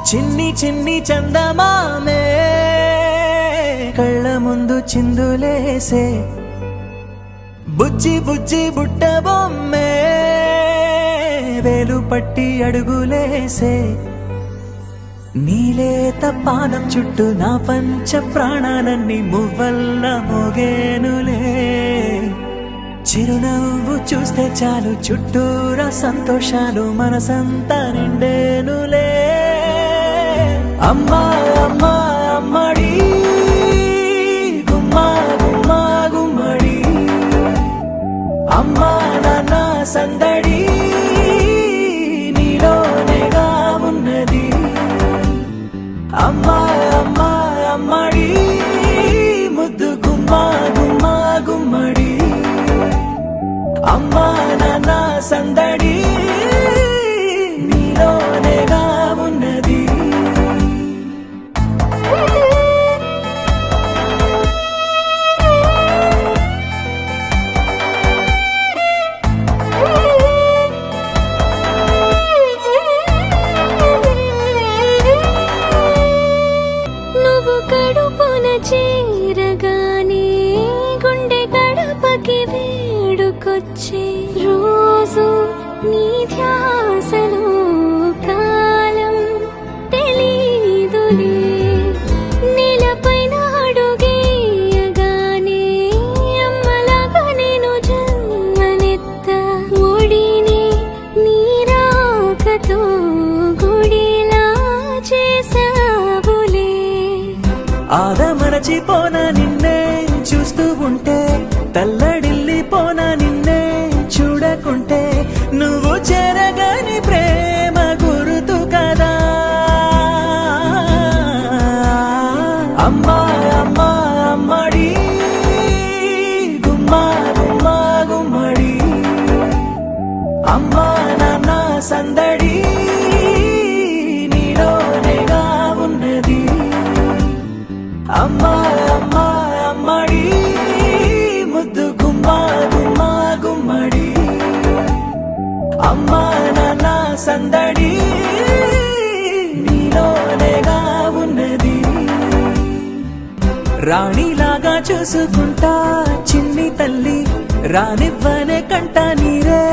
చిన్ని చిన్ని చందమామే కళ్ళ ముందు చిందులేసే బుజ్జి బుజ్జి బుట్ట బొమ్మే వేలు పట్టి అడుగులేసే నీలేత పానం చుట్టూ నా పంచ ప్రాణాలన్నీ మువ్వల్ల మోగేనులే చిరునవ్వు చూస్తే చాలు చుట్టూరా సంతోషాలు మనసంతా నిండేనులే అమ్మా అమ్మా అమ్మడి గుమ్మా గుమ్మా గుమ్మడి అమ్మా నాన్న సందడి నీలోనేగా ఉన్నది అమ్మా అమ్మా అమ్మడి ముద్దు గుమ్మా గుమ్మా గుమ్మడి అమ్మా నాన్న సందడి నీలోనేగా ఉన్నది నువ్వు కడుపున చేరగానే గుండె గడపకి వేడుకొచ్చే రోజు నీ ధ్యాసలో కాలం తెలీదులే నేలపైన అడుగేయగానే అమ్మలాగా నేను జన్మనెత్త ఒడిని నీరాకతో గుడిలా చేసావులే ఆదమరచిపోనా నిన్నే చూస్తూ ఉంటే తల్లడిల్లిపోనా నిన్నే చూడకుంటే నువ్వు చెరగని ప్రేమ గురుతు కదా అమ్మా అమ్మా అమ్మడి గుమ్మా గుమ్మా గుమ్మడి అమ్మా నాన్న సందడి నీలోనేగా ఉన్నది అమ్మా అమ్మా అమ్మడి ముద్దు గుమ్మా గుమ్మా గుమ్మడి అమ్మా నాన్న సందడి నీలోనేగా ఉన్నది రాణిలాగా చూసుకుంటా చిన్ని తల్లి రానివ్వనే కంట నీరే